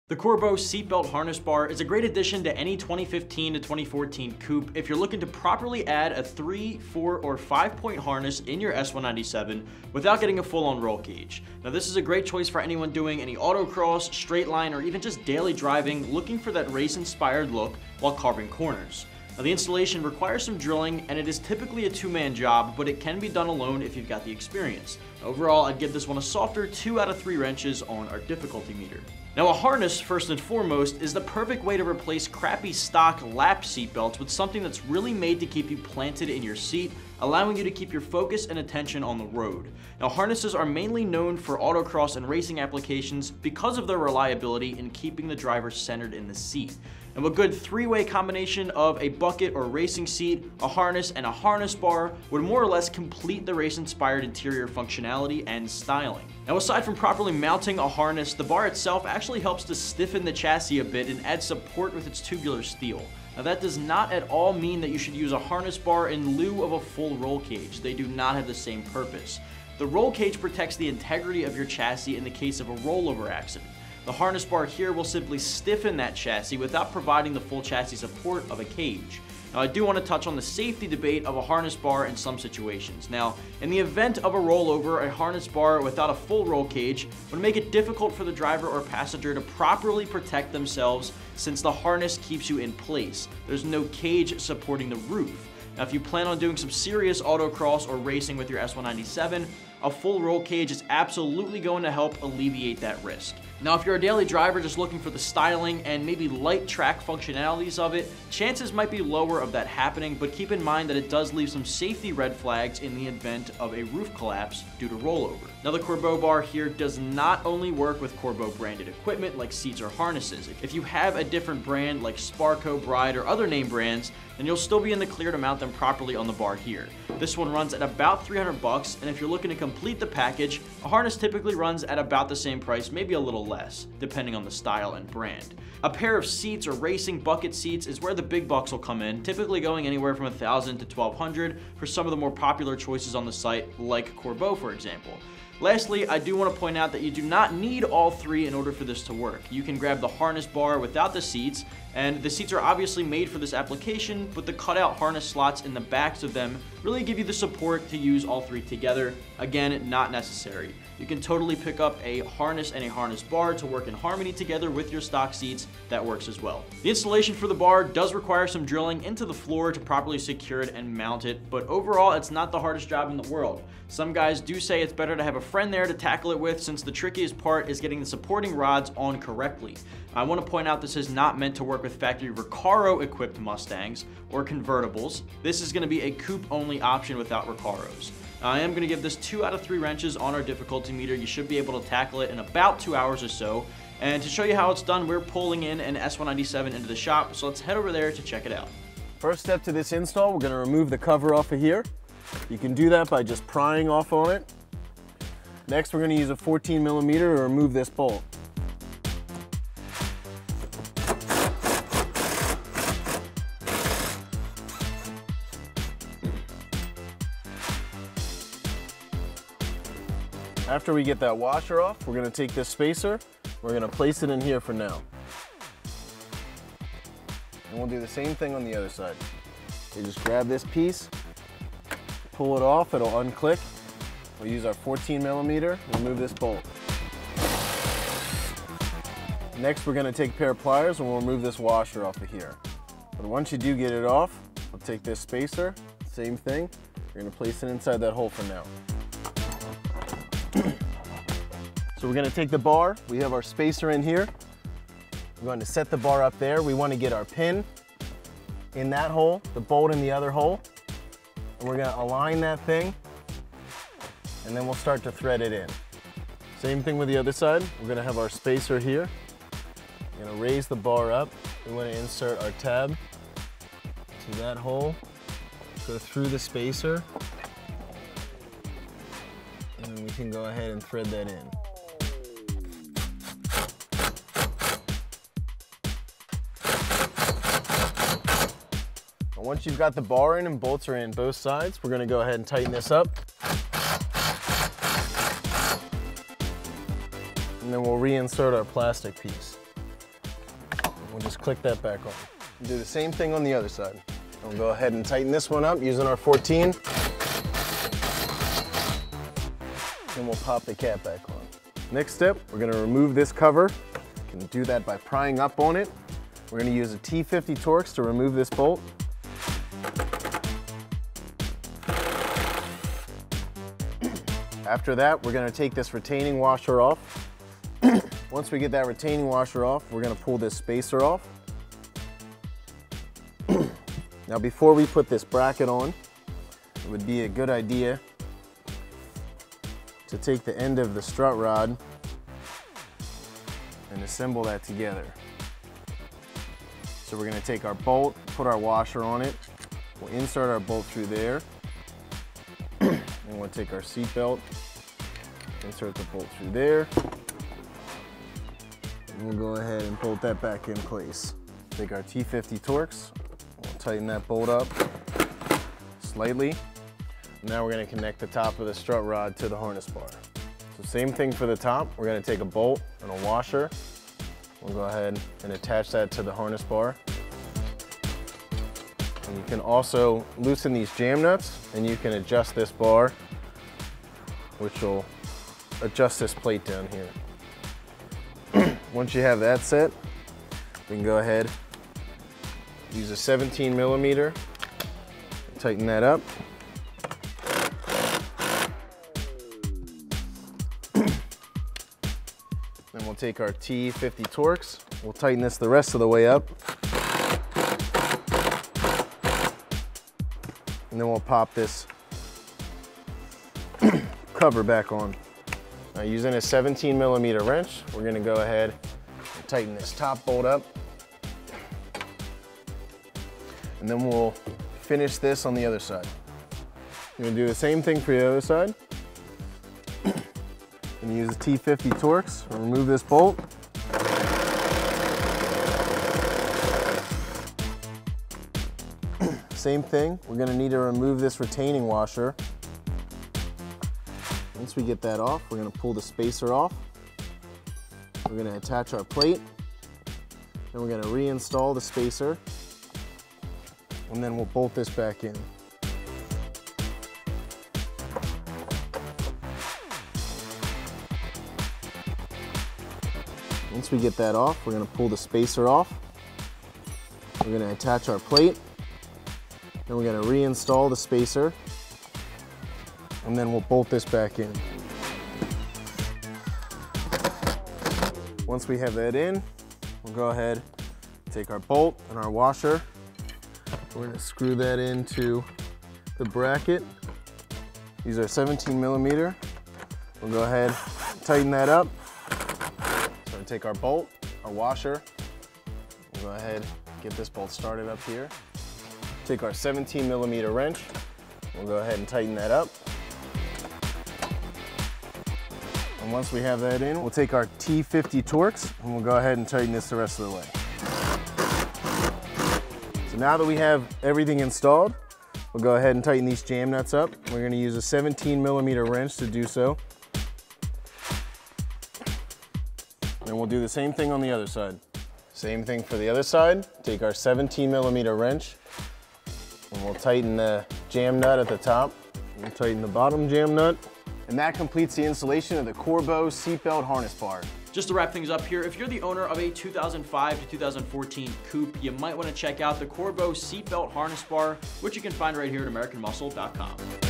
The Corbeau Seat Belt Harness bar is a great addition to any 2015 to 2014 coupe if you're looking to properly add a 3, 4, or 5-point harness in your S197 without getting a full-on roll cage. Now this is a great choice for anyone doing any autocross, straight line, or even just daily driving looking for that race-inspired look while carving corners. Now the installation requires some drilling and it is typically a two-man job, but it can be done alone if you've got the experience. Overall, I'd give this one a softer 2 out of 3 wrenches on our difficulty meter. Now a harness, first and foremost, is the perfect way to replace crappy stock lap seatbelts with something that's really made to keep you planted in your seat, allowing you to keep your focus and attention on the road. Now harnesses are mainly known for autocross and racing applications because of their reliability in keeping the driver centered in the seat. Now a good 3-way combination of a bucket or racing seat, a harness, and a harness bar would more or less complete the race-inspired interior functionality and styling. Now aside from properly mounting a harness, the bar itself actually helps to stiffen the chassis a bit and add support with its tubular steel. Now that does not at all mean that you should use a harness bar in lieu of a full roll cage. They do not have the same purpose. The roll cage protects the integrity of your chassis in the case of a rollover accident. The harness bar here will simply stiffen that chassis without providing the full chassis support of a cage. Now I do want to touch on the safety debate of a harness bar in some situations. Now, in the event of a rollover, a harness bar without a full roll cage would make it difficult for the driver or passenger to properly protect themselves since the harness keeps you in place. There's no cage supporting the roof. Now if you plan on doing some serious autocross or racing with your S197, a full roll cage is absolutely going to help alleviate that risk. Now if you're a daily driver just looking for the styling and maybe light track functionalities of it, chances might be lower of that happening, but keep in mind that it does leave some safety red flags in the event of a roof collapse due to rollover. Now the Corbeau bar here does not only work with Corbeau branded equipment like seats or harnesses. If you have a different brand like Sparco, Bride, or other name brands, then you'll still be in the clear to mount them properly on the bar here. This one runs at about $300, and if you're looking to complete the package, a harness typically runs at about the same price, maybe a little less, depending on the style and brand. A pair of seats or racing bucket seats is where the big bucks will come in, typically going anywhere from $1,000 to $1,200 for some of the more popular choices on the site, like Corbeau for example. Lastly, I do want to point out that you do not need all three in order for this to work. You can grab the harness bar without the seats, and the seats are obviously made for this application, but the cutout harness slots in the backs of them really give you the support to use all three together. Again, not necessary. You can totally pick up a harness and a harness bar to work in harmony together with your stock seats. That works as well. The installation for the bar does require some drilling into the floor to properly secure it and mount it, but overall it's not the hardest job in the world. Some guys do say it's better to have a friend there to tackle it with, since the trickiest part is getting the supporting rods on correctly. I want to point out this is not meant to work with factory Recaro equipped Mustangs or convertibles. This is going to be a coupe-only option without Recaros. I am going to give this 2 out of 3 wrenches on our difficulty meter. You should be able to tackle it in about 2 hours or so. And to show you how it's done, we're pulling in an S197 into the shop, so let's head over there to check it out. First step to this install, we're going to remove the cover off of here. You can do that by just prying off on it. Next, we're going to use a 14mm to remove this bolt. After we get that washer off, we're going to take this spacer, we're going to place it in here for now. And we'll do the same thing on the other side. You just grab this piece, pull it off, it'll unclick. We'll use our 14mm, remove this bolt. Next, we're going to take a pair of pliers and we'll remove this washer off of here. But once you do get it off, we'll take this spacer, same thing, we're going to place it inside that hole for now. So we're going to take the bar, we have our spacer in here, we're going to set the bar up there. We want to get our pin in that hole, the bolt in the other hole, and we're going to align that thing, and then we'll start to thread it in. Same thing with the other side, we're going to have our spacer here, we're going to raise the bar up, we want to insert our tab to that hole, go through the spacer, and we can go ahead and thread that in. Once you've got the bar in and bolts are in both sides, we're going to go ahead and tighten this up. And then we'll reinsert our plastic piece. We'll just click that back on. We'll do the same thing on the other side. We'll go ahead and tighten this one up using our 14. And we'll pop the cap back on. Next step, we're gonna remove this cover. You can do that by prying up on it. We're gonna use a T50 Torx to remove this bolt. After that, we're gonna take this retaining washer off. Once we get that retaining washer off, we're gonna pull this spacer off. Now before we put this bracket on, it would be a good idea to take the end of the strut rod and assemble that together. So we're gonna take our bolt, put our washer on it, we'll insert our bolt through there, and we'll take our seat belt, insert the bolt through there, and we'll go ahead and bolt that back in place. Take our T50 Torx, we'll tighten that bolt up slightly. Now we're gonna connect the top of the strut rod to the harness bar. So same thing for the top, we're gonna take a bolt and a washer. We'll go ahead and attach that to the harness bar. And you can also loosen these jam nuts and you can adjust this bar, which will adjust this plate down here. Once you have that set, we can go ahead, use a 17 millimeter, tighten that up. Then we'll take our T50 Torx, we'll tighten this the rest of the way up. And then we'll pop this cover back on. Now using a 17 millimeter wrench, we're gonna go ahead and tighten this top bolt up. And then we'll finish this on the other side. We're gonna do the same thing for the other side. I'm gonna use a T50 Torx and remove this bolt. Same thing, we're gonna need to remove this retaining washer. Once we get that off, we're gonna pull the spacer off. We're gonna attach our plate. Then we're gonna reinstall the spacer. And then we'll bolt this back in. Once we get that off, we're gonna pull the spacer off. We're gonna attach our plate. Then we're gonna reinstall the spacer. And then we'll bolt this back in. Once we have that in, we'll go ahead, take our bolt and our washer. We're gonna screw that into the bracket. Use our 17 millimeter. We'll go ahead, tighten that up. So we'll take our bolt, our washer. We'll go ahead, get this bolt started up here. Take our 17 millimeter wrench. We'll go ahead and tighten that up. And once we have that in, we'll take our T50 Torx and we'll go ahead and tighten this the rest of the way. So now that we have everything installed, we'll go ahead and tighten these jam nuts up. We're gonna use a 17 millimeter wrench to do so. And we'll do the same thing on the other side. Same thing for the other side. Take our 17 millimeter wrench and we'll tighten the jam nut at the top. We'll tighten the bottom jam nut. And that completes the installation of the Corbeau Seat Belt Harness bar. Just to wrap things up here, if you're the owner of a 2005 to 2014 Coupe, you might want to check out the Corbeau Seat Belt Harness bar, which you can find right here at AmericanMuscle.com.